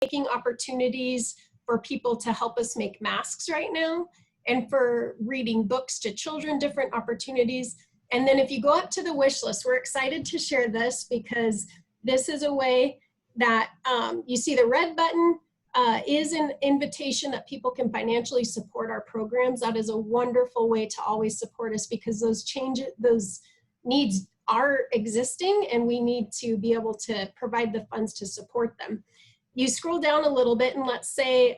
making opportunities for people to help us make masks right now, and for reading books to children, different opportunities. And then if you go up to the wish list, we're excited to share this because this is a way that you see the red button is an invitation that people can financially support our programs. That is a wonderful way to always support us because those needs are existing and we need to be able to provide the funds to support them. You scroll down a little bit and let's say,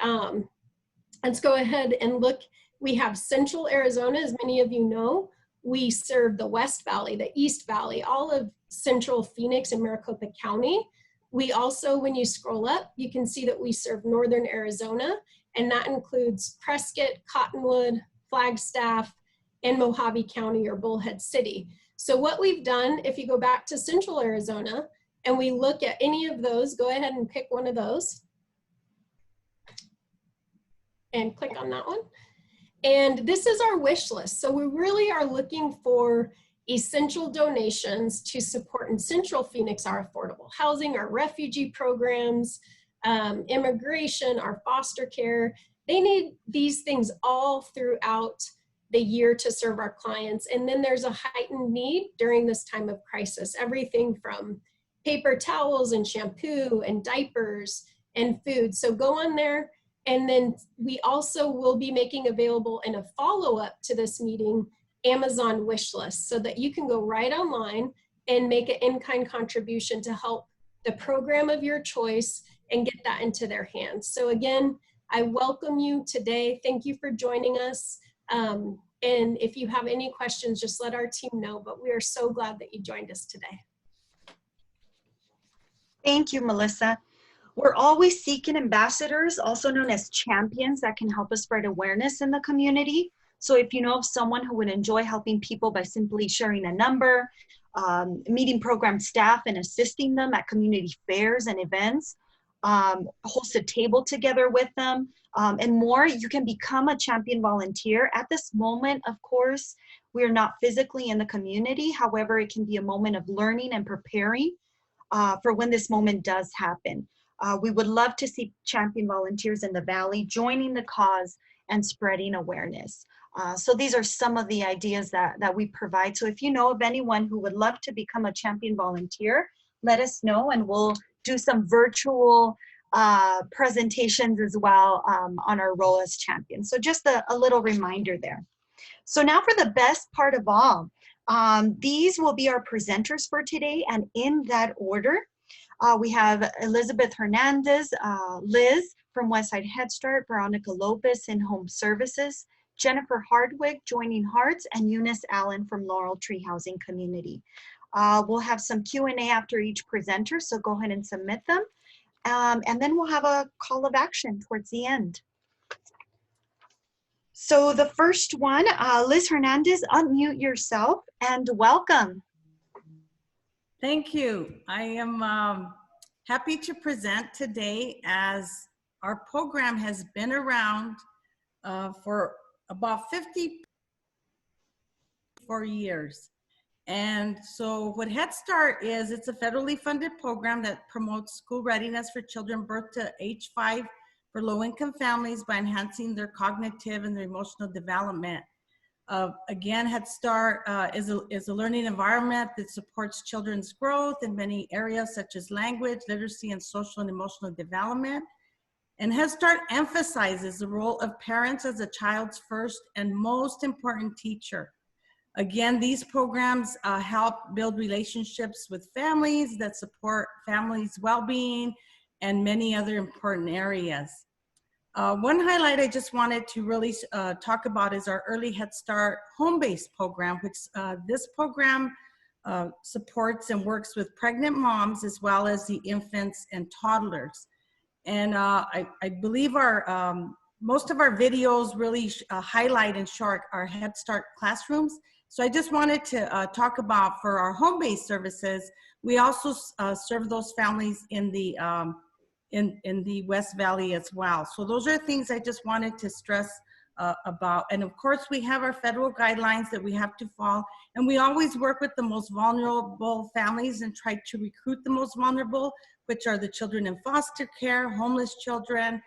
let's go ahead and look. We have Central Arizona, as many of you know. We serve the West Valley, the East Valley, all of Central Phoenix and Maricopa County. We also, when you scroll up, you can see that we serve Northern Arizona, and that includes Prescott, Cottonwood, Flagstaff, and Mojave County or Bullhead City. So what we've done, if you go back to Central Arizona and we look at any of those, go ahead and pick one of those and click on that one. And this is our wish list. So we really are looking for essential donations to support in Central Phoenix our affordable housing, our refugee programs, immigration, our foster care. They need these things all throughout the year to serve our clients. And then there's a heightened need during this time of crisis, everything from paper towels and shampoo and diapers and food. So go on there. And then we also will be making available in a follow-up to this meeting, Amazon wish list, so that you can go right online and make an in-kind contribution to help the program of your choice and get that into their hands. So again, I welcome you today. Thank you for joining us. And if you have any questions, just let our team know, but we are so glad that you joined us today. Thank you, Melissa. We're always seeking ambassadors, also known as champions, that can help us spread awareness in the community. So if you know of someone who would enjoy helping people by simply sharing a number, meeting program staff and assisting them at community fairs and events, host a table together with them, and more, you can become a champion volunteer. At this moment, of course, we are not physically in the community. However, it can be a moment of learning and preparing for when this moment does happen. We would love to see champion volunteers in the Valley joining the cause and spreading awareness. So these are some of the ideas that we provide. So if you know of anyone who would love to become a champion volunteer, let us know and we'll do some virtual presentations as well on our role as champions. So just a little reminder there. So now for the best part of all, these will be our presenters for today, and in that order. We have Elizabeth Hernandez, Liz from Westside Head Start, Veronica Lopez in Home Services, Jennifer Hardwick, Joining Hearts, and Eunice Allen from Laurel Tree Housing Community. We'll have some Q&A after each presenter, so go ahead and submit them. And then we'll have a call of action towards the end. So the first one, Liz Hernandez, unmute yourself and welcome. Thank you. I am happy to present today, as our program has been around for about 54 years. And so what Head Start is, it's a federally funded program that promotes school readiness for children birth to age 5 for low-income families by enhancing their cognitive and their emotional development. Again, Head Start is a learning environment that supports children's growth in many areas such as language, literacy, and social and emotional development. And Head Start emphasizes the role of parents as a child's first and most important teacher. Again, these programs help build relationships with families that support families' well-being and many other important areas. One highlight I just wanted to really talk about is our Early Head Start home-based program, which this program supports and works with pregnant moms as well as the infants and toddlers. And I believe our most of our videos really highlight and show our Head Start classrooms. So I just wanted to talk about, for our home-based services, we also serve those families in the West Valley as well. So those are things I just wanted to stress about. And of course, we have our federal guidelines that we have to follow. And we always work with the most vulnerable families and try to recruit the most vulnerable, which are the children in foster care, homeless children,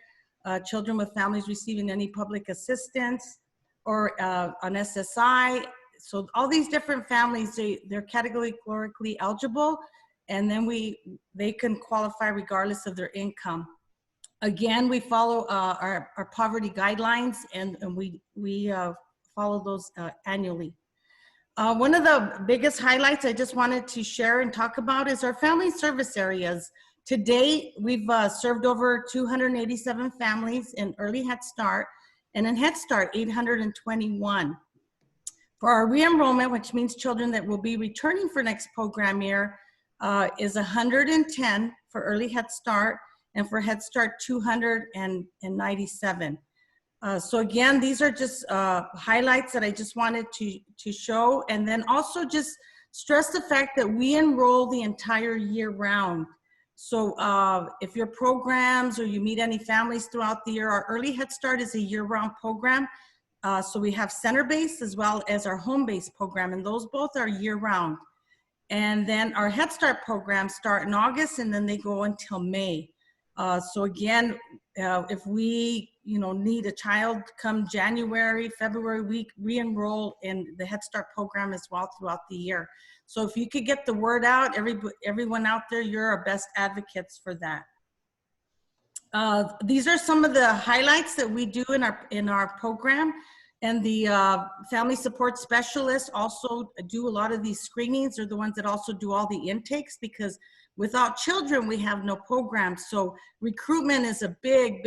children with families receiving any public assistance, or on SSI. So all these different families, they're categorically eligible, and then they can qualify regardless of their income. Again, we follow our poverty guidelines, and we follow those annually. One of the biggest highlights I just wanted to share and talk about is our family service areas. To date, we've served over 287 families in early Head Start, and in Head Start, 821. For our re-enrollment, which means children that will be returning for next program year, is 110 for early Head Start, and for Head Start, 297. So again, these are just highlights that I just wanted to show, and then also just stress the fact that we enroll the entire year round. So if your programs or you meet any families throughout the year, our early Head Start is a year-round program. So we have center-based as well as our home-based program, and those both are year-round. And then our Head Start programs start in August, and then they go until May. So again, if we need a child come January, February, we re-enroll in the Head Start program as well throughout the year. So if you could get the word out, everyone out there, you're our best advocates for that. These are some of the highlights that we do in our program. And the family support specialists also do a lot of these screenings. They're the ones that also do all the intakes, because without children, we have no program. So recruitment is a big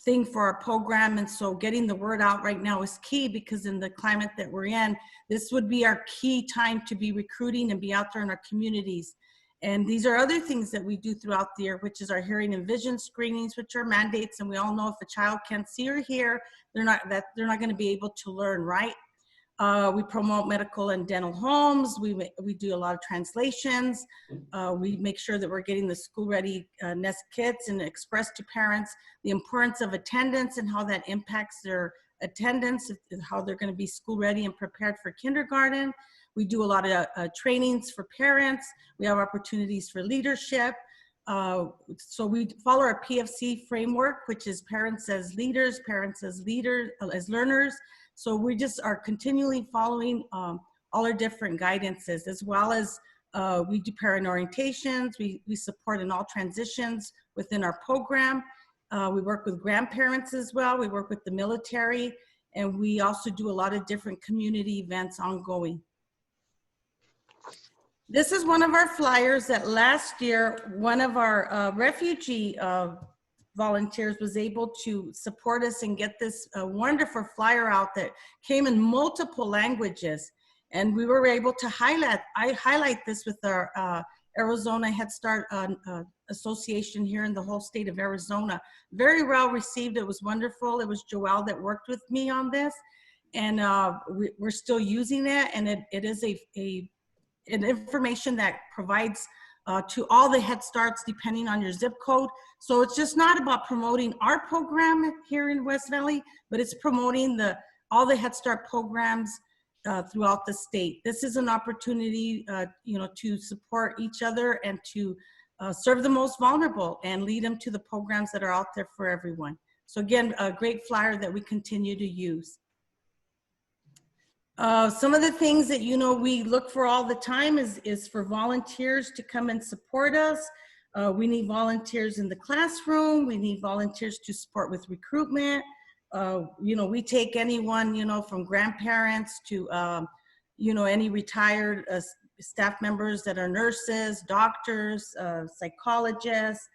thing for our program. And so getting the word out right now is key, because in the climate that we're in, this would be our key time to be recruiting and be out there in our communities. And these are other things that we do throughout the year, which is our hearing and vision screenings, which are mandates. And we all know if a child can't see or hear, they're not going to be able to learn, right? We promote medical and dental homes. We do a lot of translations. We make sure that we're getting the school-ready nest kits and express to parents the importance of attendance and how that impacts their attendance, how they're going to be school-ready and prepared for kindergarten. We do a lot of trainings for parents. We have opportunities for leadership. So we follow our PFC framework, which is parents as leaders, parents as learners. So we just are continually following all our different guidances, as well as we do parent orientations. We support in all transitions within our program. We work with grandparents as well. We work with the military, and we also do a lot of different community events ongoing. This is one of our flyers that last year, one of our refugee volunteers was able to support us and get this wonderful flyer out that came in multiple languages. And we were able to highlight this with our Arizona Head Start Association here in the whole state of Arizona. Very well received. It was wonderful. It was Joelle that worked with me on this. And we're still using it. And it is an information that provides to all the Head Starts depending on your zip code. So it's just not about promoting our program here in West Valley, but it's promoting all the Head Start programs throughout the state. This is an opportunity to support each other and to serve the most vulnerable and lead them to the programs that are out there for everyone. So again, a great flyer that we continue to use. Some of the things that we look for all the time is for volunteers to come and support us. We need volunteers in the classroom. We need volunteers to support with recruitment. We take anyone from grandparents to any retired staff members that are nurses, doctors, psychologists.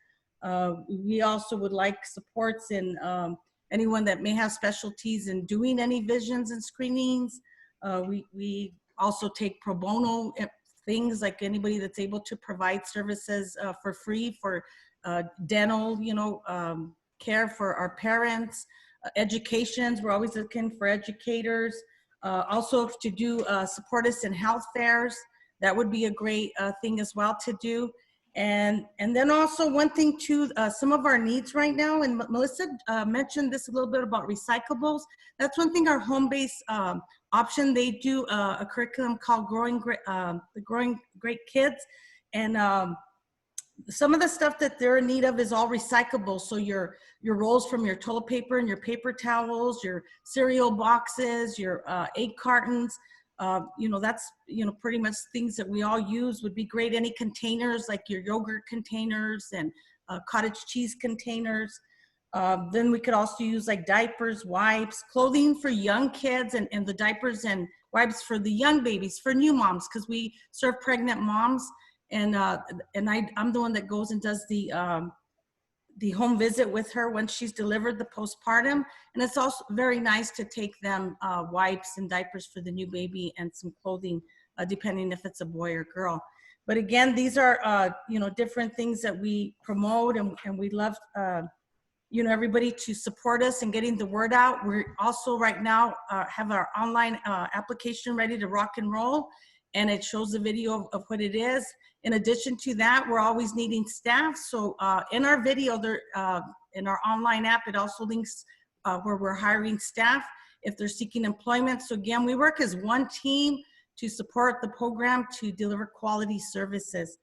We also would like supports in anyone that may have specialties in doing any visions and screenings. We also take pro bono things, like anybody that's able to provide services for free for dental, care for our parents, educations. We're always looking for educators. Also to do support us in health fairs. That would be a great thing as well to do. And then also one thing too, some of our needs right now, and Melissa mentioned this a little bit about recyclables. That's one thing our home-based option, they do a curriculum called the Growing Great Kids. And some of the stuff that they're in need of is all recyclable. So your rolls from your toilet paper and your paper towels, your cereal boxes, your egg cartons, that's, pretty much things that we all use would be great. Any containers like your yogurt containers and cottage cheese containers. Then we could also use like diapers, wipes, clothing for young kids, and the diapers and wipes for the young babies, for new moms, because we serve pregnant moms. And I'm the one that goes and does the home visit with her when she's delivered the postpartum. And it's also very nice to take them wipes and diapers for the new baby and some clothing, depending if it's a boy or girl. But again, these are, different things that we promote, and we love, everybody to support us in getting the word out. We're also right now have our online application ready to rock and roll, and it shows the video of what it is. In addition to that, we're always needing staff. So in our video, in our online app, it also links where we're hiring staff if they're seeking employment. So again, we work as one team to support the program to deliver quality services.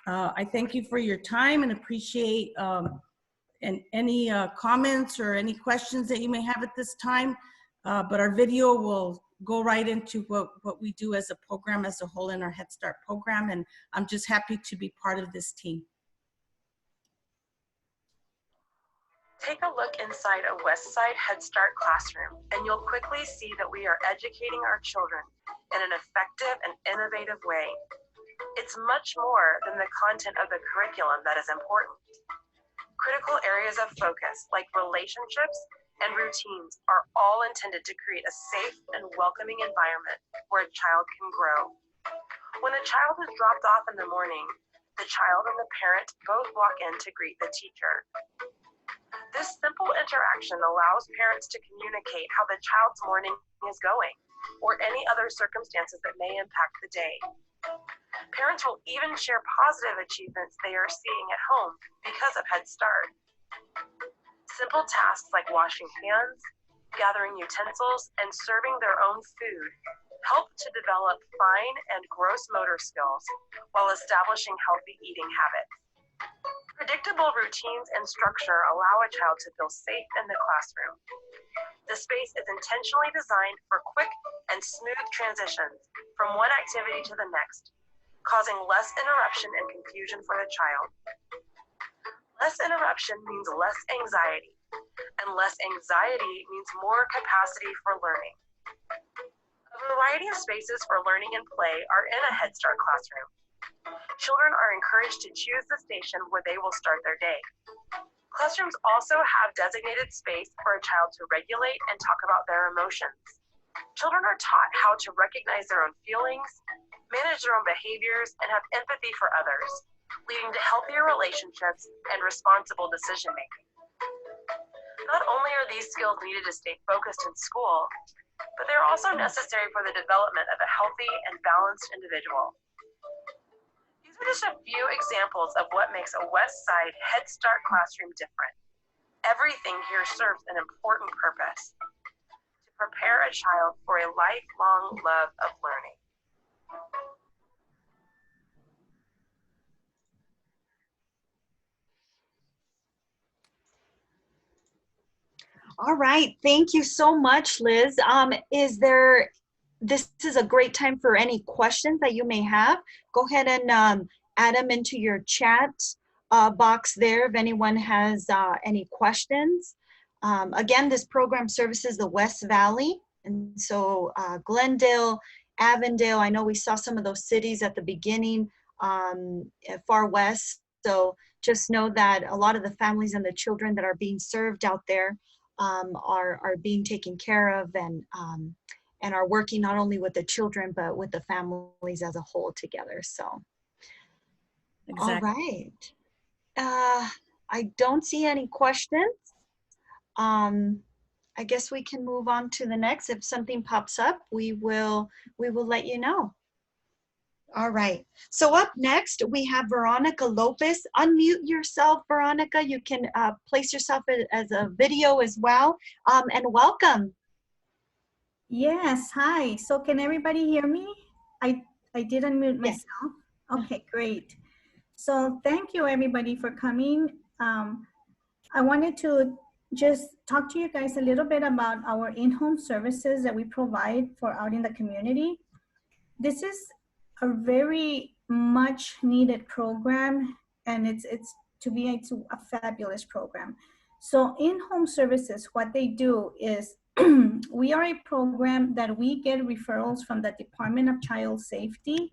I thank you for your time and appreciate any comments or any questions that you may have at this time. But our video will go right into what we do as a program as a whole in our Head Start program. And I'm just happy to be part of this team. Take a look inside a Westside Head Start classroom, and you'll quickly see that we are educating our children in an effective and innovative way. It's much more than the content of the curriculum that is important. Critical areas of focus, like relationships and routines, are all intended to create a safe and welcoming environment where a child can grow. When a child is dropped off in the morning, the child and the parent both walk in to greet the teacher. This simple interaction allows parents to communicate how the child's morning is going, or any other circumstances that may impact the day. Parents will even share positive achievements they are seeing at home because of Head Start. Simple tasks like washing hands, gathering utensils, and serving their own food help to develop fine and gross motor skills while establishing healthy eating habits. Predictable routines and structure allow a child to feel safe in the classroom. The space is intentionally designed for quick and smooth transitions from one activity to the next, causing less interruption and confusion for the child. Less interruption means less anxiety, and less anxiety means more capacity for learning. A variety of spaces for learning and play are in a Head Start classroom. Children are encouraged to choose the station where they will start their day. Classrooms also have designated space for a child to regulate and talk about their emotions. Children are taught how to recognize their own feelings, manage their own behaviors, and have empathy for others, leading to healthier relationships and responsible decision-making. Not only are these skills needed to stay focused in school, but they're also necessary for the development of a healthy and balanced individual. These are just a few examples of what makes a Westside Head Start classroom different. Everything here serves an important purpose: to prepare a child for a lifelong love of learning. All right, thank you so much, Liz. This is a great time for any questions that you may have. Go ahead and add them into your chat box there if anyone has any questions. Again, this program services the West Valley, and so Glendale, Avondale, I know we saw some of those cities at the beginning, far west, so just know that a lot of the families and the children that are being served out there are being taken care of, and are working not only with the children, but with the families as a whole together. So, exactly. All right. I don't see any questions. I guess we can move on to the next. If something pops up, we will let you know. All right. So up next, we have Veronica Lopez. Unmute yourself, Veronica. You can place yourself as a video as well. And welcome. Yes, hi. So can everybody hear me? I did unmute Yes. myself. Okay, great. So thank you everybody for coming. I wanted to just talk to you guys a little bit about our in-home services that we provide for out in the community. This is a very much needed program, and it's a fabulous program. So in-home services, what they do is we are a program that we get referrals from the Department of Child Safety.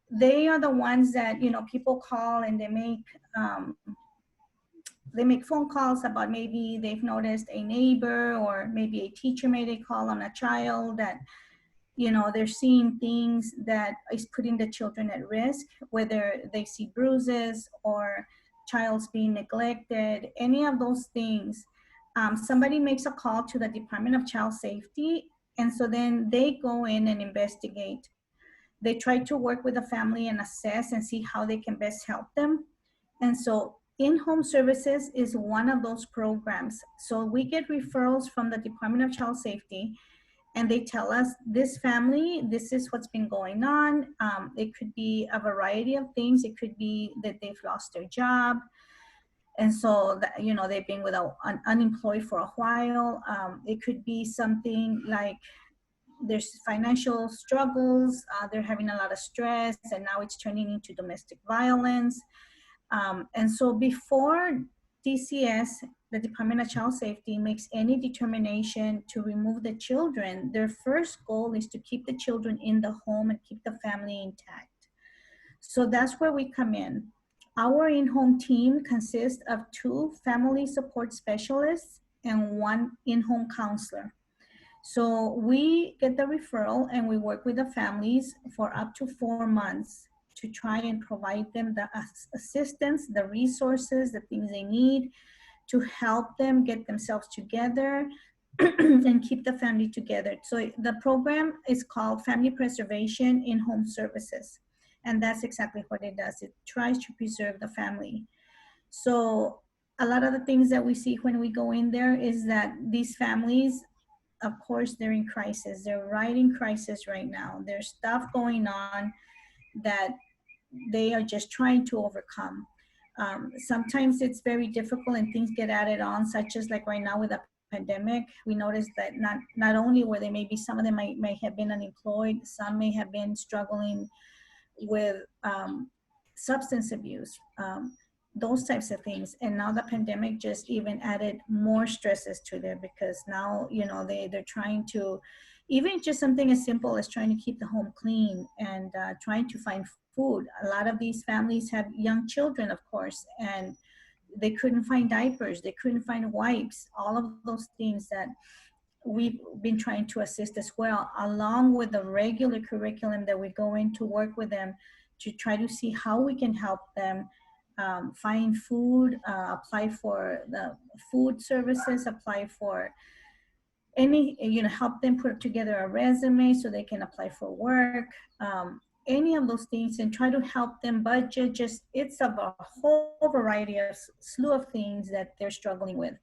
They are the ones that, you know, people call and they make phone calls about maybe they've noticed a neighbor or maybe a teacher made a call on a child that, you know, they're seeing things that is putting the children at risk, whether they see bruises or child's being neglected, any of those things. Somebody makes a call to the Department of Child Safety, and so then they go in and investigate. They try to work with the family and assess and see how they can best help them. And so in-home services is one of those programs. So we get referrals from the Department of Child Safety, and they tell us, this family, this is what's been going on. It could be a variety of things. It could be that they've lost their job, and so that, you know, they've been unemployed for a while. It could be something like there's financial struggles, they're having a lot of stress, and now it's turning into domestic violence. And so before DCS, the Department of Child Safety, makes any determination to remove the children, their first goal is to keep the children in the home and keep the family intact. So that's where we come in. Our in-home team consists of 2 family support specialists and 1 in-home counselor. So we get the referral and we work with the families for up to 4 months to try and provide them the assistance, the resources, the things they need to help them get themselves together and keep the family together. So the program is called Family Preservation in-Home Services. And that's exactly what it does. It tries to preserve the family. So a lot of the things that we see when we go in there is that these families, of course, they're in crisis. They're right in crisis right now. There's stuff going on that they are just trying to overcome. Sometimes it's very difficult and things get added on, such as like right now with the pandemic. We noticed that not only were they, maybe some of them may have been unemployed, some may have been struggling with substance abuse, those types of things. And now the pandemic just even added more stresses to them, because now, you know, they're trying to, even just something as simple as trying to keep the home clean and trying to find food. A lot of these families have young children, of course, and they couldn't find diapers, they couldn't find wipes, all of those things that we've been trying to assist as well, along with the regular curriculum that we go in to work with them to try to see how we can help them find food, apply for the food services, apply for any, you know, help them put together a resume so they can apply for work, any of those things, and try to help them budget. Just, it's of a whole variety of slew of things that they're struggling with.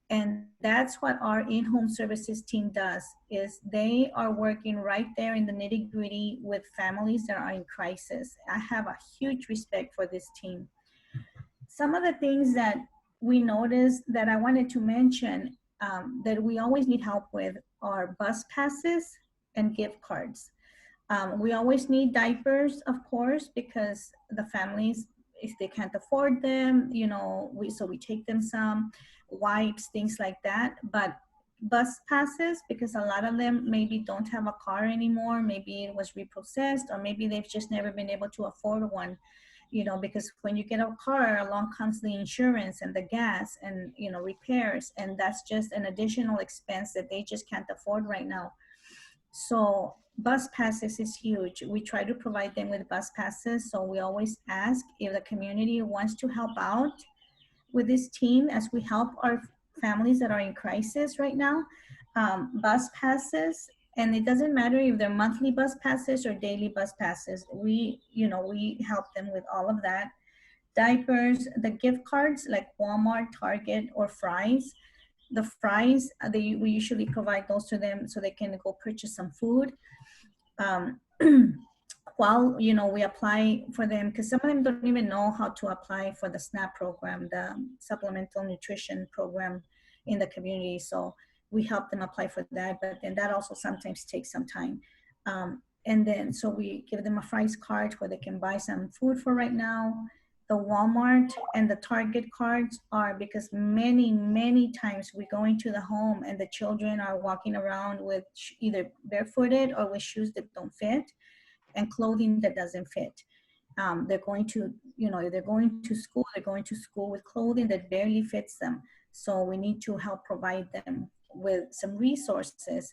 And that's what our in-home services team does, is they are working right there in the nitty-gritty with families that are in crisis. I have a huge respect for this team. Some of the things that we noticed that I wanted to mention that we always need help with are bus passes and gift cards. We always need diapers, of course, because the families, if they can't afford them, you know, so we take them some, wipes, things like that. But bus passes, because a lot of them maybe don't have a car anymore, maybe it was repossessed, or maybe they've just never been able to afford one, you know, because when you get a car, along comes the insurance and the gas and, you know, repairs, and that's just an additional expense that they just can't afford right now. So bus passes is huge. We try to provide them with bus passes. So we always ask if the community wants to help out with this team as we help our families that are in crisis right now. Bus passes And it doesn't matter if they're monthly bus passes or daily bus passes. We help them with all of that. Diapers, the gift cards like Walmart, Target, or Fry's. The Fry's, we usually provide those to them so they can go purchase some food. Um, while we apply for them, because some of them don't even know how to apply for the SNAP program, the supplemental nutrition program in the community. So we help them apply for that, but then that also sometimes takes some time. And then so we give them a Fry's card where they can buy some food for right now. The Walmart and the Target cards are because many times we go into the home and the children are walking around with either barefooted or with shoes that don't fit and clothing that doesn't fit. They're going to, they're going to school with clothing that barely fits them. So we need to help provide them with some resources.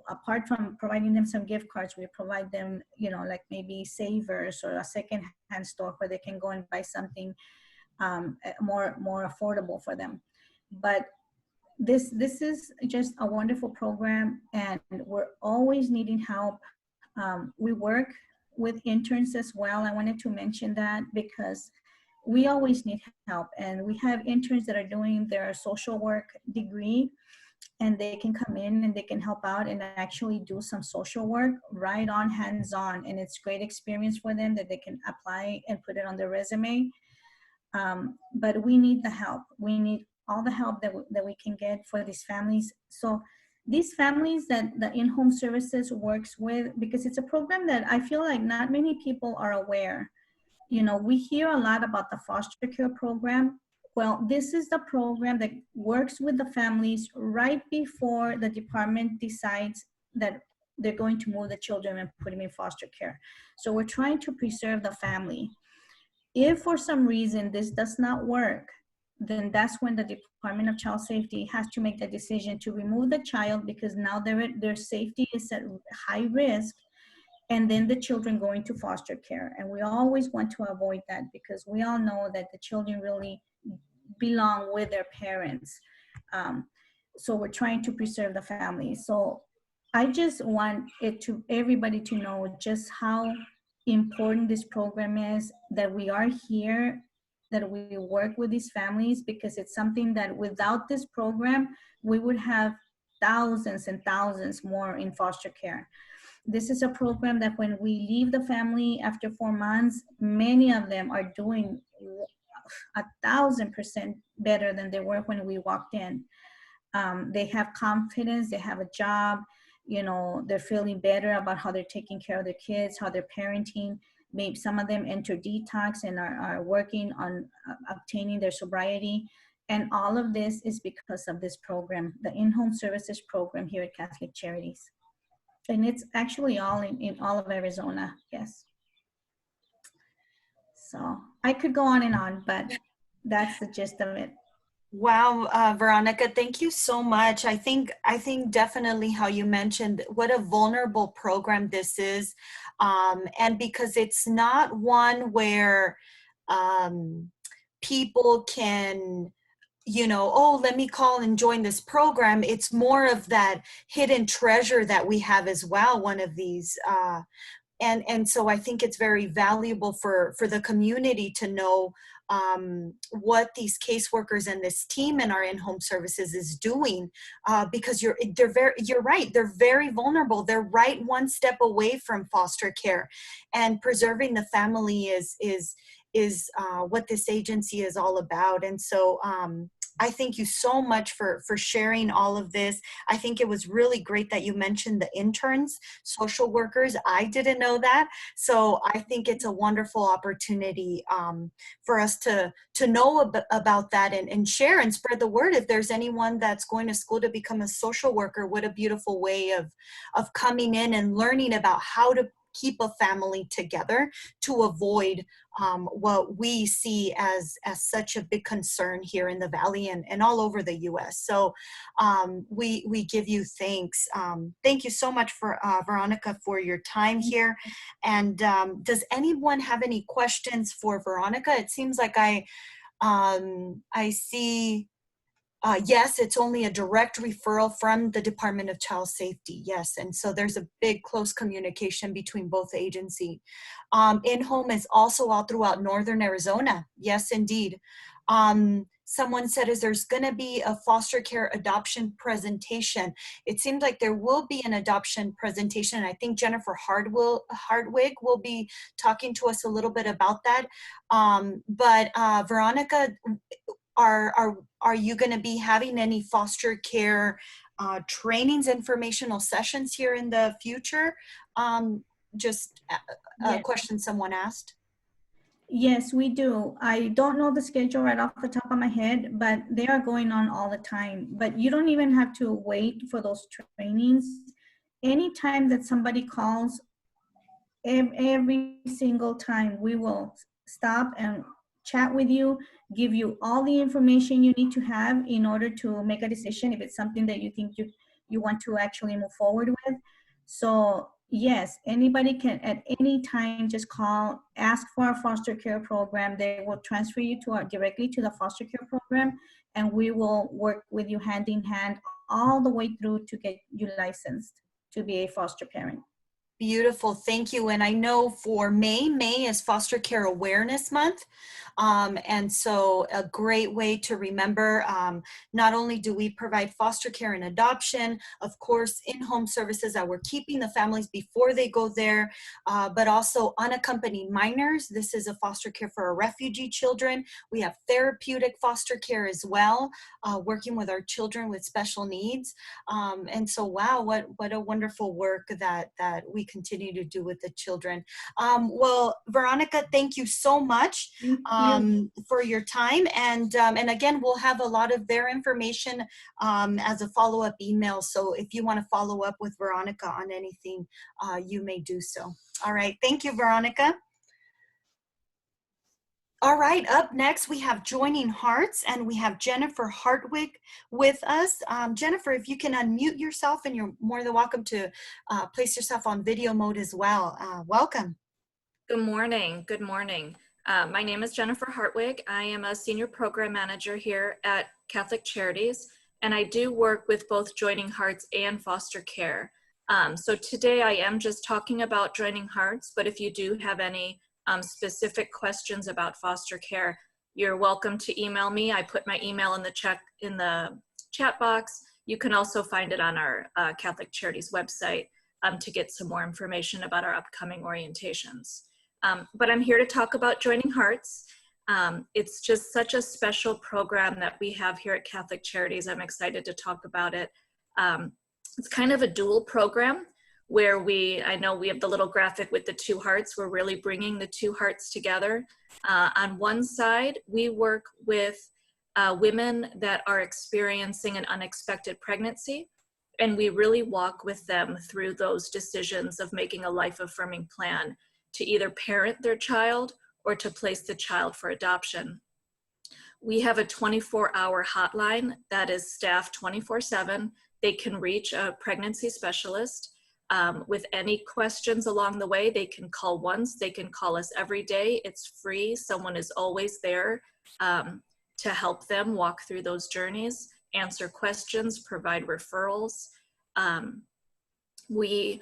Apart from providing them some gift cards, we provide them, like maybe Savers or a second-hand store where they can go and buy something more affordable for them. But this is just a wonderful program, and we're always needing help. We work with interns as well. I wanted to mention that because we always need help, and we have interns that are doing their social work degree, and they can come in and they can help out and actually do some social work right on, hands-on, and it's great experience for them that they can apply and put it on their resume. But we need the help. We need all the help that we can get for these families. So these families that the in-home services works with, because it's a program that I feel like not many people are aware. We hear a lot about the foster care program. Well, this is the program that works with the families right before the department decides that they're going to move the children and put them in foster care. So we're trying to preserve the family. If for some reason this does not work, then that's when the Department of Child Safety has to make the decision to remove the child, because now their safety is at high risk, and then the children go into foster care. And we always want to avoid that, because we all know that the children really belong with their parents. So we're trying to preserve the family. So I just want everybody to know just how important this program is, that we are here, that we work with these families, because it's something that without this program, we would have thousands and thousands more in foster care. This is a program that when we leave the family after 4 months, many of them are doing 1,000% better than they were when we walked in. They have confidence, they have a job, they're feeling better about how they're taking care of their kids, how they're parenting. Maybe some of them enter detox and are working on obtaining their sobriety. And all of this is because of this program, the in-home services program here at Catholic Charities. And it's actually all in all of Arizona, yes. So I could go on and on, but that's the gist of it. Wow, Veronica, thank you so much. I think definitely how you mentioned what a vulnerable program this is, and because it's not one where people can, oh, let me call and join this program. It's more of that hidden treasure that we have as well, one of these. And so I think it's very valuable for the community to know what these caseworkers and this team in our in-home services is doing, because you're right. They're very vulnerable. They're right one step away from foster care, and preserving the family is what this agency is all about. And so I thank you so much for sharing all of this. I think it was really great that you mentioned the interns, social workers. I didn't know that. So I think it's a wonderful opportunity for us to know about that and share and spread the word. If there's anyone that's going to school to become a social worker, what a beautiful way of coming in and learning about how to keep a family together to avoid what we see as such a big concern here in the Valley and all over the U.S. So we give you thanks. Thank you so much for Veronica for your time here. And does anyone have any questions for Veronica? It seems like I see Yes, it's only a direct referral from the Department of Child Safety. Yes, and so there's a big close communication between both agencies. In-home is also all throughout northern Arizona. Yes, indeed. Someone said, is there's going to be a foster care adoption presentation? It seems like there will be an adoption presentation. I think Jennifer Hardwig will be talking to us a little bit about that. But Veronica, are you going to be having any foster care trainings, informational sessions here in the future? Just a Yes. question someone asked. Yes, we do. I don't know the schedule right off the top of my head, but they are going on all the time. But you don't even have to wait for those trainings. Anytime that somebody calls, every single time we will stop and chat with you, give you all the information you need to have in order to make a decision if it's something that you think you want to actually move forward with. So yes, anybody can at any time just call, ask for our foster care program. They will transfer you directly to the foster care program, and we will work with you hand in hand all the way through to get you licensed to be a foster parent. Beautiful, thank you. And I know for May is Foster Care Awareness Month. And so a great way to remember, not only do we provide foster care and adoption, of course, in-home services that we're keeping the families before they go there, but also unaccompanied minors. This is a foster care for our refugee children. We have therapeutic foster care as well, working with our children with special needs. And so, wow, what a wonderful work that we continue to do with the children. Well, Veronica, thank you so much for your time. And again, we'll have a lot of their information as a follow-up email. So if you want to follow up with Veronica on anything, you may do so. All right. Thank you, Veronica. All right, up next we have Joining Hearts, and we have Jennifer Hartwig with us. Jennifer, if you can unmute yourself, and you're more than welcome to place yourself on video mode as well. Welcome. Good morning. Good morning. My name is Jennifer Hartwig. I am a senior program manager here at Catholic Charities, and I do work with both Joining Hearts and foster care. So today I am just talking about Joining Hearts, but if you do have any specific questions about foster care, you're welcome to email me. I put my email in the chat box. You can also find it on our Catholic Charities website to get some more information about our upcoming orientations. But I'm here to talk about Joining Hearts. It's just such a special program that we have here at Catholic Charities. I'm excited to talk about it. It's kind of a dual program where I know we have the little graphic with the two hearts. We're really bringing the two hearts together. On one side, we work with women that are experiencing an unexpected pregnancy, and we really walk with them through those decisions of making a life-affirming plan to either parent their child or to place the child for adoption. We have a 24-hour hotline that is staffed 24/7. They can reach a pregnancy specialist. With any questions along the way, they can call once, they can call us every day. It's free. Someone is always there to help them walk through those journeys, answer questions, provide referrals. We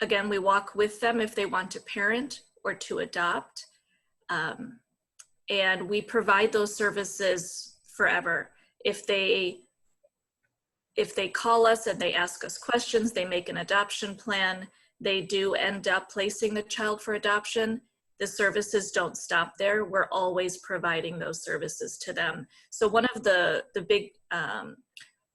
walk with them if they want to parent or to adopt. And we provide those services forever. If they call us and they ask us questions, they make an adoption plan, they do end up placing the child for adoption, the services don't stop there. We're always providing those services to them. So one of the big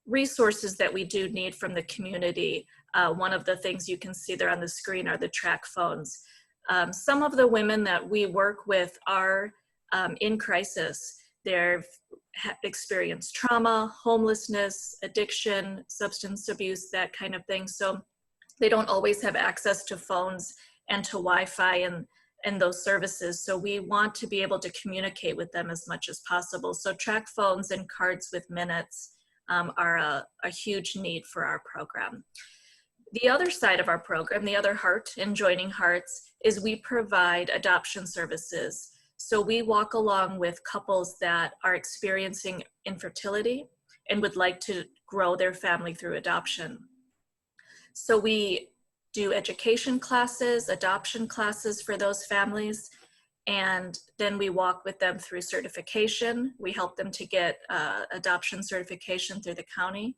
resources that we do need from the community, one of the things you can see there on the screen are the track phones. Some of the women that we work with are in crisis. They've experienced trauma, homelessness, addiction, substance abuse, that kind of thing. So they don't always have access to phones and to Wi-Fi and those services. So we want to be able to communicate with them as much as possible. So track phones and cards with minutes are a huge need for our program. The other side of our program, the other heart in Joining Hearts, is we provide adoption services. So we walk along with couples that are experiencing infertility, and would like to grow their family through adoption. So we do education classes, adoption classes for those families, and then we walk with them through certification. We help them to get adoption certification through the county,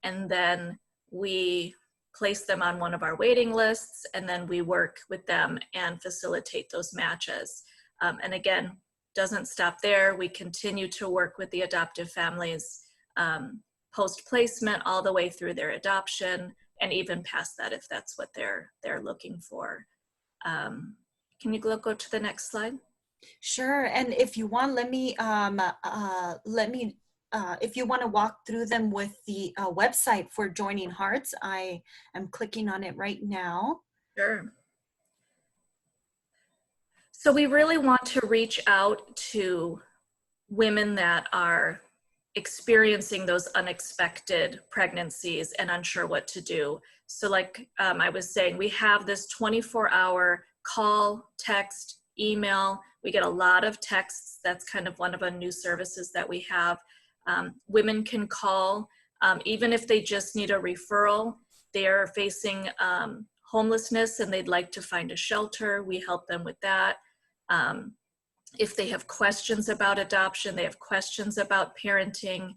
and then we place them on one of our waiting lists, and then we work with them and facilitate those matches. And again, doesn't stop there. We continue to work with the adoptive families post-placement all the way through their adoption, and even past that if that's what they're looking for. Can you go to the next slide? Sure. And if you want, if you want to walk through them with the website for Joining Hearts, I am clicking on it right now. Sure. So we really want to reach out to women that are experiencing those unexpected pregnancies and unsure what to do. So like I was saying, we have this 24-hour call, text, email. We get a lot of texts. That's kind of one of the new services that we have. Women can call, even if they just need a referral. They're facing homelessness and they'd like to find a shelter. We help them with that. If they have questions about adoption, they have questions about parenting,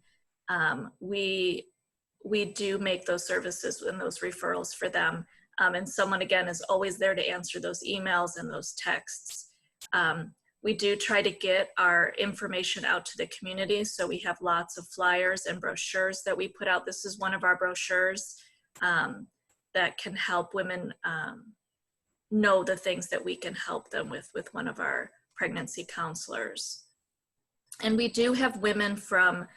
we do make those services and those referrals for them. And someone, again, is always there to answer those emails and those texts. We do try to get our information out to the community. So we have lots of flyers and brochures that we put out. This is one of our brochures that can help women know the things that we can help them with one of our pregnancy counselors. And we do have women from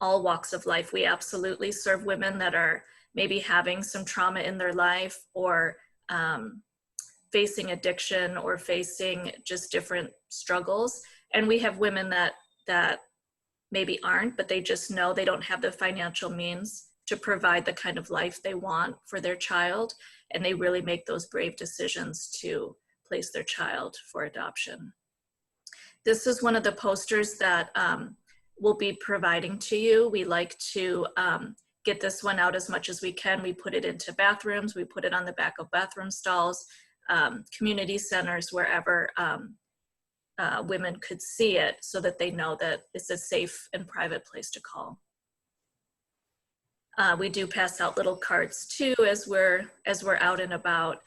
all walks of life. We absolutely serve women that are maybe having some trauma in their life, or facing addiction, or facing just different struggles. And we have women that maybe aren't, but they just know they don't have the financial means to provide the kind of life they want for their child. And they really make those brave decisions to place their child for adoption. This is one of the posters that we'll be providing to you. We like to get this one out as much as we can. We put it into bathrooms, we put it on the back of bathroom stalls, community centers, wherever women could see it, so that they know that it's a safe and private place to call. We do pass out little cards too as we're out and about.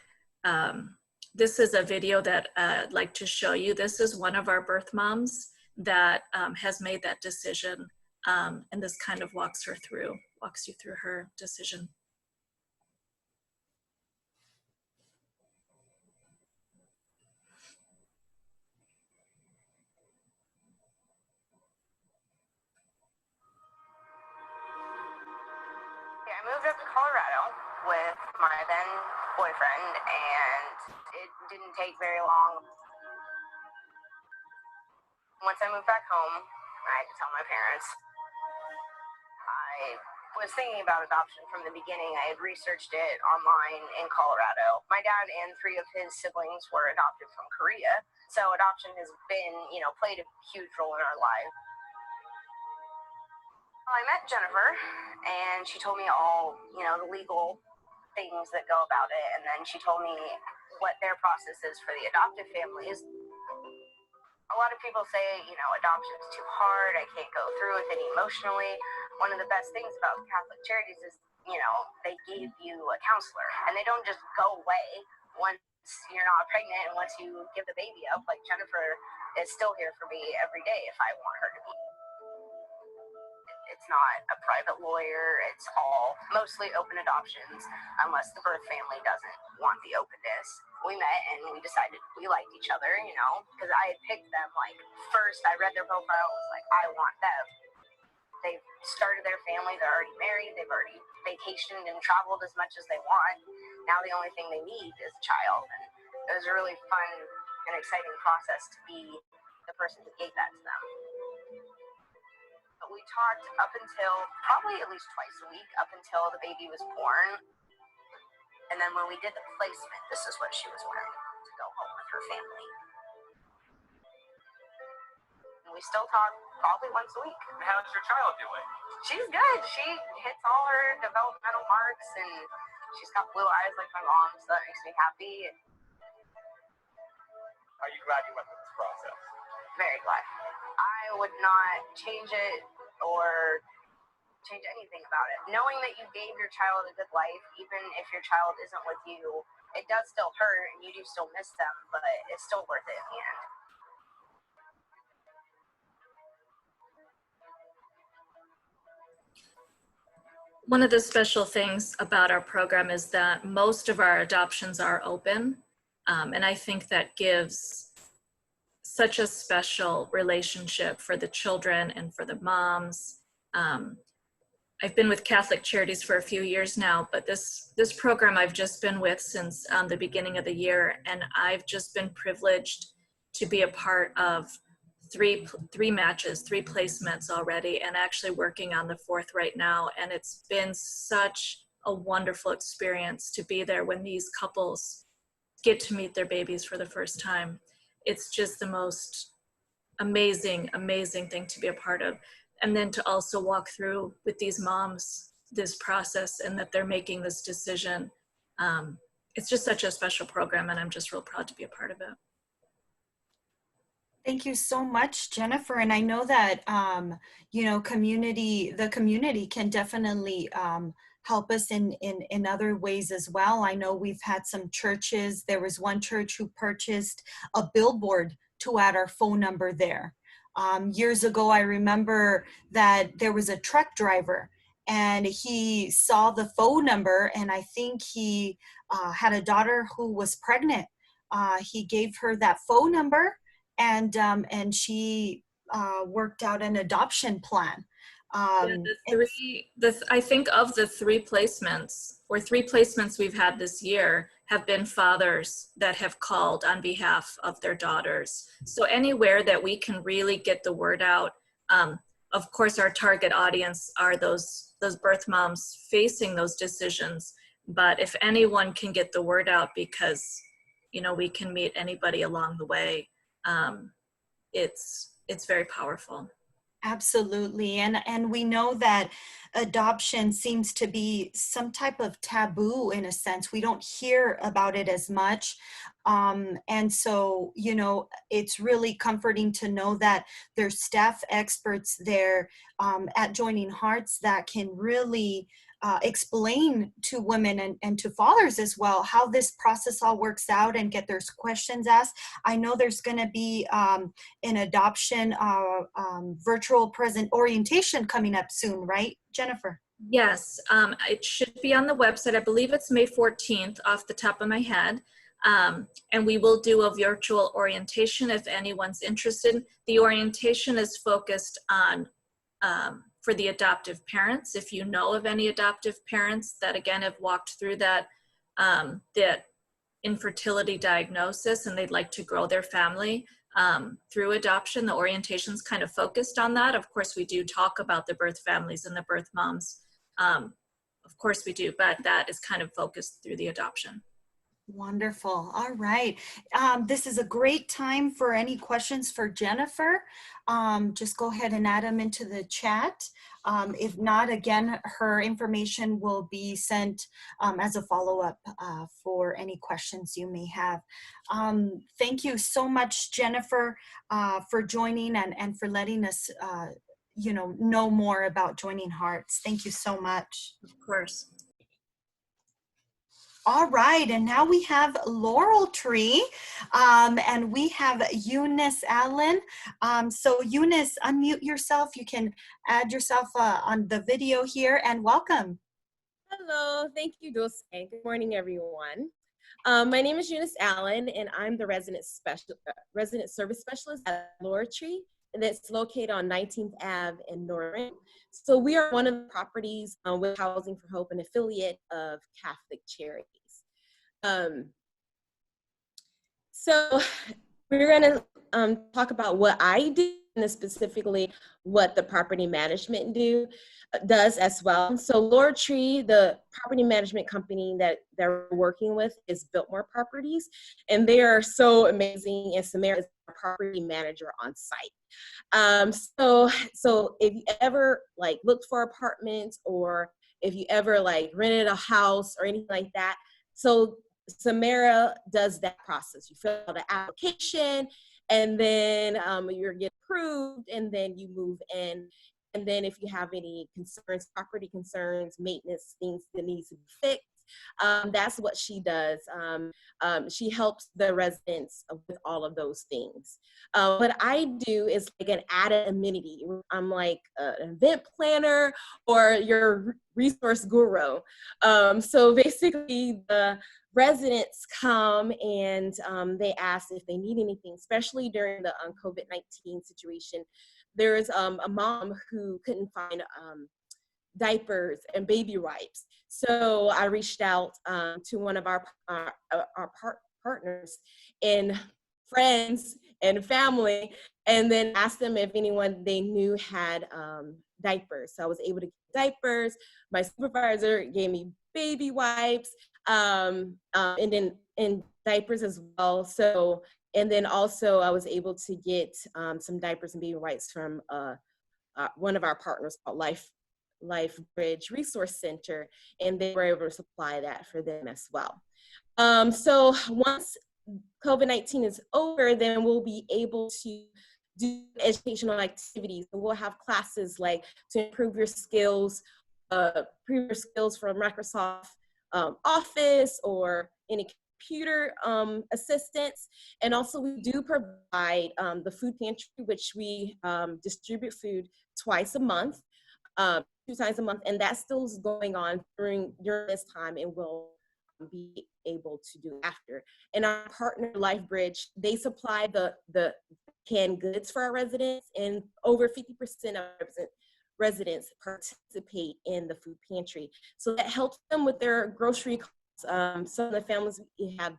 This is a video that I'd like to show you. This is one of our birth moms that has made that decision, and this kind of walks you through her decision. I moved up to Colorado with my then boyfriend, and it didn't take very long. Once I moved back home, I had to tell my parents. I was thinking about adoption from the beginning. I had researched it online in Colorado. My dad and 3 of his siblings were adopted from Korea, so adoption has been, played a huge role in our life. I met Jennifer, and she told me all, the legal things that go about it, and then she told me what their process is for the adoptive families. A lot of people say, adoption is too hard, I can't go through with it emotionally. One of the best things about Catholic Charities is, they give you a counselor, and they don't just go away once you're not pregnant and once you give the baby up. Like, Jennifer is still here for me every day if I want her to be. It's not a private lawyer, it's all mostly open adoptions, unless the birth family doesn't want the openness. We met and we decided we liked each other, because I had picked them, first I read their profile, was like, I want them. They've started their family, they're already married, they've already vacationed and traveled as much as they want. Now the only thing they need is a child. And it was a really fun and exciting process to be the person who gave that to them. We talked up until probably at least twice a week, up until the baby was born. And then when we did the placement, this is what she was wearing to go home with her family. And we we still talk probably once a week. How's your child doing? She's good. She hits all her developmental marks, and she's got blue eyes like my mom, so that makes me happy. Are you glad you went through this process? Very glad. I would not change it or change anything about it. Knowing that you gave your child a good life, even if your child isn't with you, it does still hurt and you do still miss them, but it's still worth it in the end. One of the special things about our program is that most of our adoptions are open. And I think that gives such a special relationship for the children and for the moms. I've been with Catholic Charities for a few years now, but this program I've just been with since the beginning of the year, and I've just been privileged to be a part of three matches, 3 placements already, and actually working on the 4th right now. And it's been such a wonderful experience to be there when these couples get to meet their babies for the first time. It's just the most amazing, amazing thing to be a part of. And then to also walk through with these moms this process and that they're making this decision. It's just such a special program, and I'm just real proud to be a part of it. Thank you so much, Jennifer. And I know that, you know, the community can definitely help us in other ways as well. I know we've had some churches. There was one church who purchased a billboard to add our phone number there. Years ago, I remember that there was a truck driver and he saw the phone number, and I think he had a daughter who was pregnant. He gave her that phone number, and she worked out an adoption plan. I think of the 3 placements we've had this year have been fathers that have called on behalf of their daughters. So anywhere that we can really get the word out, of course our target audience are those birth moms facing those decisions. But if anyone can get the word out, because you know we can meet anybody along the way, it's very powerful. Absolutely. And we know that adoption seems to be some type of taboo in a sense. We don't hear about it as much. And so, you know, it's really comforting to know that there's staff experts there at Joining Hearts that can really explain to women and to fathers as well how this process all works out and get their questions asked. I know there's going to be an adoption virtual present orientation coming up soon, right, Jennifer? Yes, it should be on the website. I believe it's May 14th off the top of my head. And we will do a virtual orientation if anyone's interested. The orientation is focused on for the adoptive parents. If you know of any adoptive parents that again have walked through that infertility diagnosis and they'd like to grow their family through adoption, the orientation's kind of focused on that. Of course, we do talk about the birth families and the birth moms. Of course we do, but that is kind of focused through the adoption. Wonderful. All right. This is a great time for any questions for Jennifer. Just go ahead and add them into the chat. If not, again, her information will be sent as a follow-up for any questions you may have. Thank you so much, Jennifer, for joining and for letting us know more about Joining Hearts. Thank you so much. Of course. All right, and now we have Laurel Tree, and we have Eunice Allen. So Eunice, unmute yourself. You can add yourself on the video here, and welcome. Hello, thank you, Dulce. Good morning, everyone. My name is Eunice Allen, and I'm the resident service specialist at Laurel Tree, and it's located on 19th Ave in Northern. So we are one of the properties with Housing for Hope, an affiliate of Catholic Charities. So we're going to talk about what I do and specifically what the property management does as well. So Laurel, the property management company that they're working with, is Biltmore Properties, and they are so amazing. And Samara is a property manager on site. So if you ever like looked for apartments, or if you ever like rented a house or anything like that, so Samara does that process. You fill out an application, and then you get approved, and then you move in. And then if you have any concerns, property concerns, maintenance, things that needs to be fixed, that's what she does. She helps the residents with all of those things. What I do is like an added amenity. I'm like an event planner or your resource guru. So basically the residents come and they ask if they need anything, especially during the COVID-19 situation. There's a mom who couldn't find diapers and baby wipes. So I reached out to one of our partners and friends and family, and then asked them if anyone they knew had diapers. So I was able to get diapers. My supervisor gave me baby wipes, and then diapers as well. So, and then also I was able to get some diapers and baby wipes from one of our partners called Life Bridge Resource Center, and they were able to supply that for them as well. So once COVID-19 is over, then we'll be able to do educational activities. And we'll have classes like to improve your skills from Microsoft Office or any computer assistance. And also we do provide the food pantry, which we distribute food twice a month, 2 times a month, and that still is going on during this time, and will be able to do after. And our partner LifeBridge, they supply the canned goods for our residents, and over 50% of residents participate in the food pantry. So that helps them with their grocery costs. Some of the families have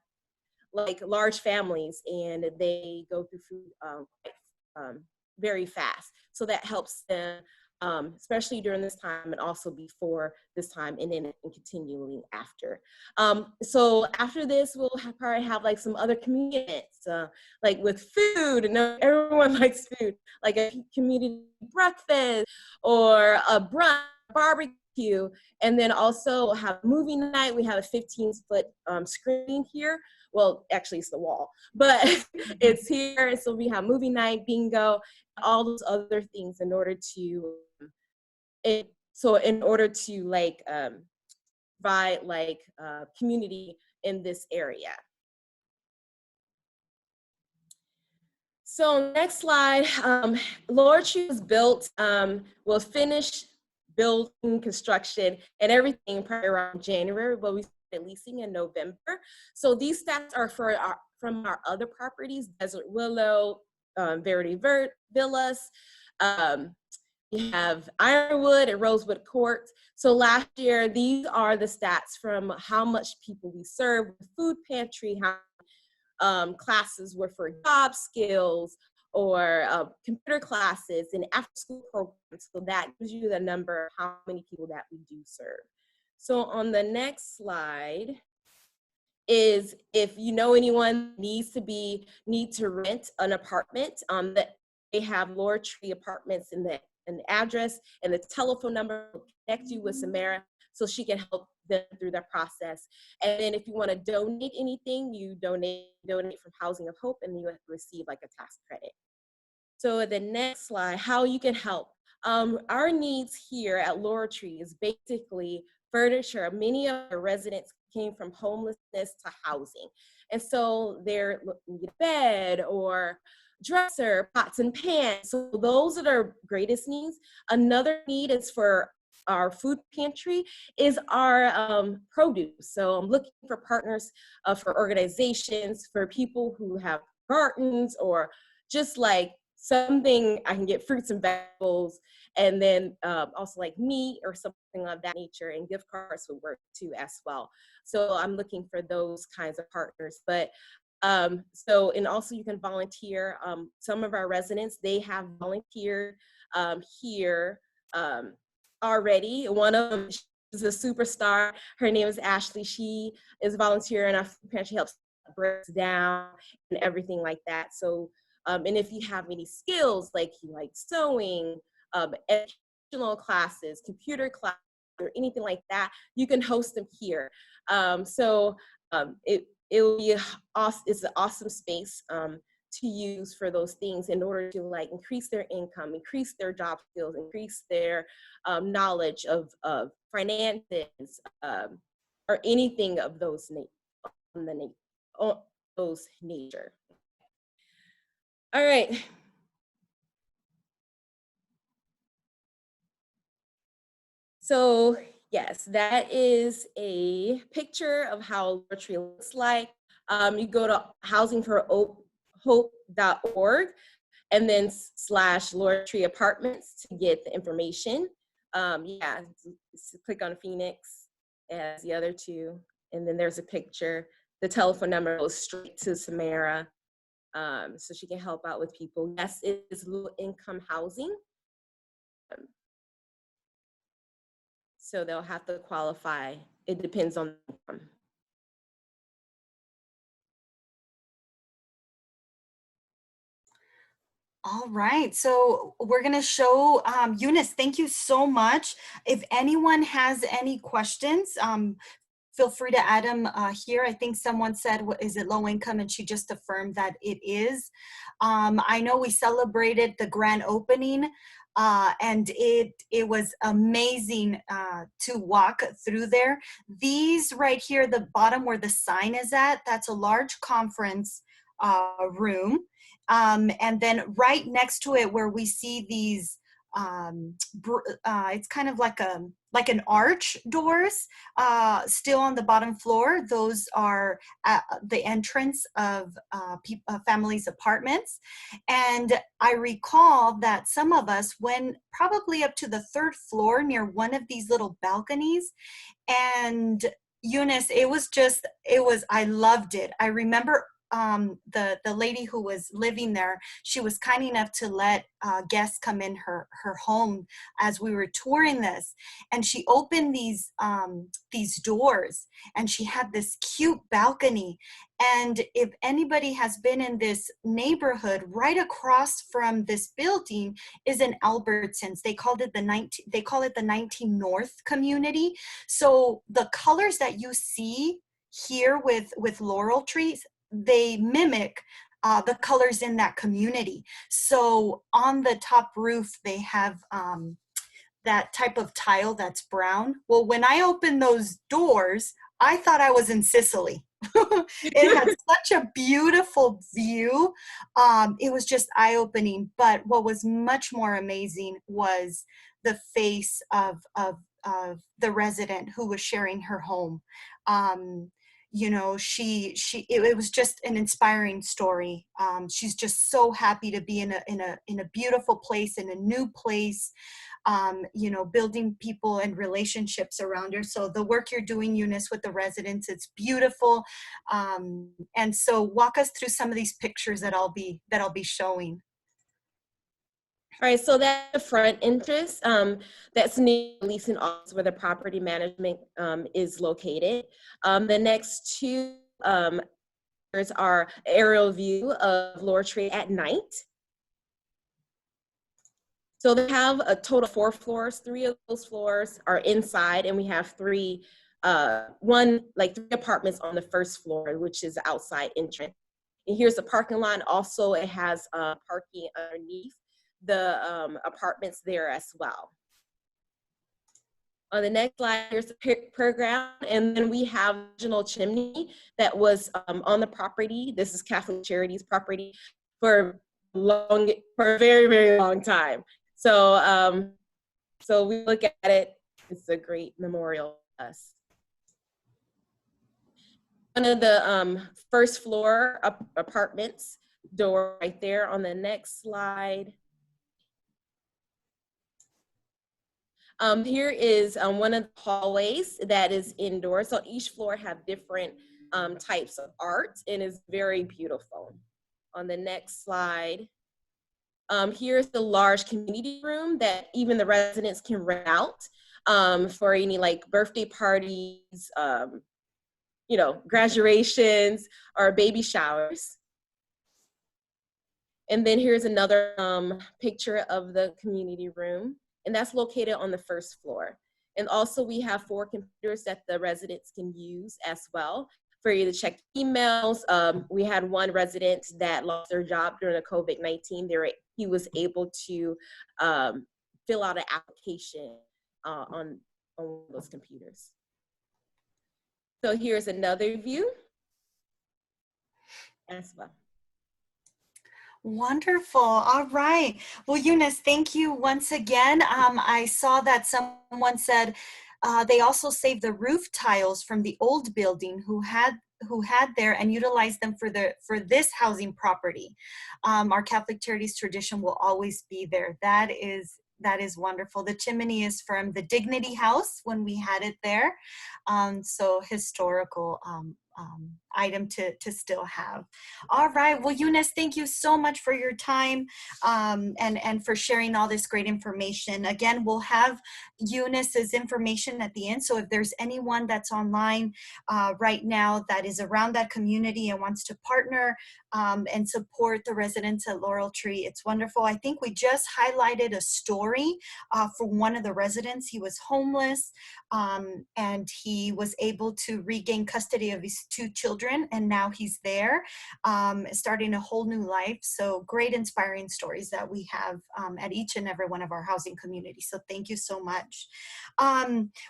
like large families, and they go through food very fast. So that helps them, especially during this time, and also before this time, and then continuing after. So after this, we'll probably have like some other community events, like with food, and everyone likes food, like a community breakfast or a brunch, barbecue, and then also have movie night. We have a 15-foot screen here. Well, actually it's the wall, but it's here. So we have movie night, bingo, all those other things in order to like provide like community in this area. So next slide, Laurel was built, was finished building, construction, and everything probably around January, but we started leasing in November. So these stats are from our other properties, Desert Willow, Verity Villas, we have Ironwood and Rosewood Court. So last year, these are the stats from how much people we serve with food pantry, how classes were for job skills or computer classes and after school programs. So that gives you the number of how many people that we do serve. So on the next slide is if you know anyone need to rent an apartment, that they have Laurel Apartments in the address and the telephone number will connect you with Samara so she can help them through that process. And then if you want to donate anything, you donate from Housing of Hope, and you have to receive like a tax credit. So the next slide, how you can help. Our needs here at Laurel is basically furniture. Many of our residents came from homelessness to housing. And so they're looking at a bed or dresser, pots and pans. So those are their greatest needs. Another need is for our food pantry is our produce. So I'm looking for partners for organizations, for people who have gardens, or just like something I can get fruits and vegetables, and then also like meat or something of that nature, and gift cards would work too as well. So I'm looking for those kinds of partners. But And also you can volunteer. Some of our residents, they have volunteered here already. One of them is a superstar. Her name is Ashley. She is volunteering. Our food pantry helps breaks down and everything like that. So, and if you have any skills like you like sewing, educational classes, computer classes, or anything like that, you can host them here. It will be awesome. It's an awesome space to use for those things in order to like increase their income, increase their job skills, increase their knowledge of finances, or anything of those nature. All right. So yes, that is a picture of how Laurel Tree looks like. You go to housingforhope.org and then / Laurel Tree Apartments to get the information. Click on Phoenix as the other two, and then there's a picture. The telephone number goes straight to Samara, so she can help out with people. Yes, it is low income housing. So they'll have to qualify. It depends on them. All right, so we're gonna show, Eunice, thank you so much. If anyone has any questions, feel free to add them here. I think someone said, is it low income? And she just affirmed that it is. I know we celebrated the grand opening and it was amazing to walk through there. These right here, the bottom where the sign is at, that's a large conference room. And then right next to it where we see these, it's kind of like an arch doors still on the bottom floor. Those are the entrance of families' apartments. And I recall that some of us went probably up to the 3rd floor near one of these little balconies. And Eunice, I loved it. I remember the lady who was living there, she was kind enough to let guests come in her home as we were touring this, and she opened these doors, and she had this cute balcony. And if anybody has been in this neighborhood, right across from this building is an Albertsons. They call it the 19 North community. So the colors that you see here with Laurel trees, they mimic the colors in that community. So on the top roof, they have that type of tile that's brown. Well, when I opened those doors, I thought I was in Sicily. It had such a beautiful view. It was just eye-opening. But what was much more amazing was the face of the resident who was sharing her home. You know, it was just an inspiring story. She's just so happy to be in a beautiful place, in a new place, you know, building people and relationships around her. So the work you're doing, Eunice, with the residents, it's beautiful. And so walk us through some of these pictures that I'll be showing. All right, so that's the front entrance. That's near the leasing office where the property management is located. The next two are aerial view of Laurel Tree at night. So they have a total of 4 floors. 3 of those floors are inside, and we have 3 apartments on the 1st floor, which is the outside entrance. And here's the parking lot. Also, it has parking underneath the apartments there as well. On the next slide, here's the program, and then we have a original chimney that was on the property. This is Catholic Charities property for a very, very long time. So, so we look at it, it's a great memorial to us. One of the 1st floor apartments door right there on the next slide. Here is one of the hallways that is indoors. So each floor have different types of art, and is very beautiful. On the next slide, here's the large community room that even the residents can rent out for any like birthday parties, you know, graduations or baby showers. And then here's another picture of the community room, and that's located on the first floor. And also we have 4 computers that the residents can use as well for you to check emails. We had one resident that lost their job during the COVID-19. He was able to fill out an application on those computers. So here's another view as well. Wonderful. All right. Well, Eunice, thank you once again. I saw that someone said they also saved the roof tiles from the old building who had there and utilized them for this housing property. Our Catholic Charities tradition will always be there. That is wonderful. The chimney is from the Dignity House when we had it there. So historical item to still have. All right. Well, Eunice, thank you so much for your time and for sharing all this great information. Again, we'll have Eunice's information at the end. So if there's anyone that's online right now that is around that community and wants to partner and support the residents at Laurel Tree, it's wonderful. I think we just highlighted a story for one of the residents. He was homeless and he was able to regain custody of his 2 children, and now he's there starting a whole new life. So great inspiring stories that we have at each and every one of our housing communities. So thank you so much.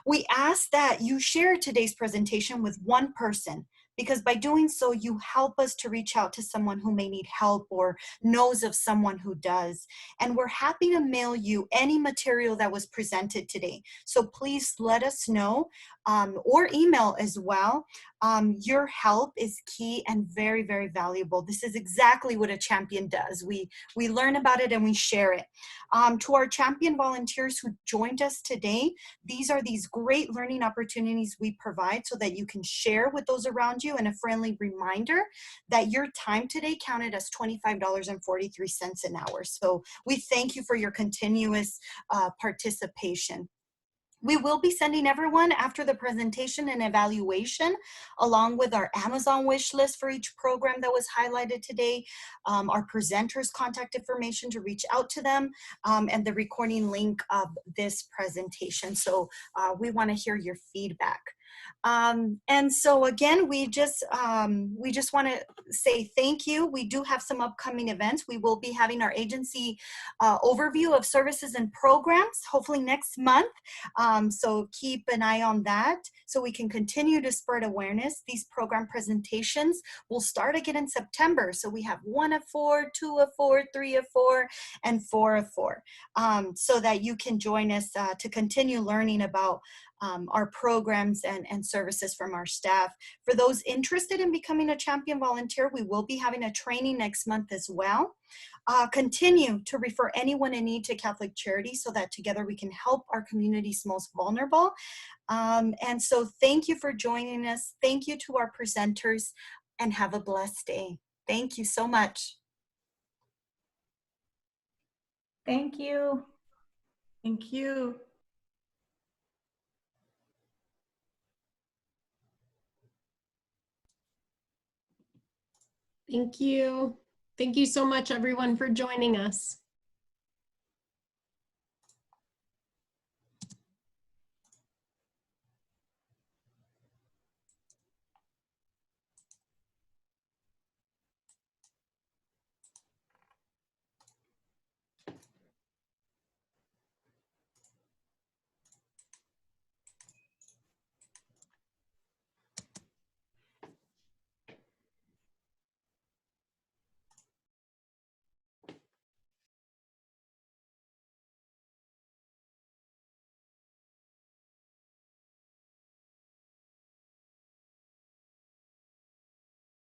We ask that you share today's presentation with one person, because by doing so, you help us to reach out to someone who may need help or knows of someone who does. And we're happy to mail you any material that was presented today. So please let us know or email as well. Your help is key and very, very valuable. This is exactly what a champion does. We learn about it and we share it. To our champion volunteers who joined us today, these are these great learning opportunities we provide so that you can share with those around you, and a friendly reminder that your time today counted as $25.43 an hour. So we thank you for your continuous participation. We will be sending everyone after the presentation an evaluation along with our Amazon wish list for each program that was highlighted today, our presenters' contact information to reach out to them, and the recording link of this presentation. So we want to hear your feedback. And so again, we just want to say thank you. We do have some upcoming events. We will be having our agency overview of services and programs, hopefully next month. So keep an eye on that so we can continue to spread awareness. These program presentations will start again in September. So we have 1 of 4, 2 of 4, 3 of 4, and 4 of 4, so that you can join us to continue learning about our programs and services from our staff. For those interested in becoming a champion volunteer, we will be having a training next month as well. Continue to refer anyone in need to Catholic Charities so that together we can help our community's most vulnerable. And so thank you for joining us. Thank you to our presenters, and have a blessed day. Thank you so much. Thank you. Thank you. Thank you. Thank you so much, everyone, for joining us.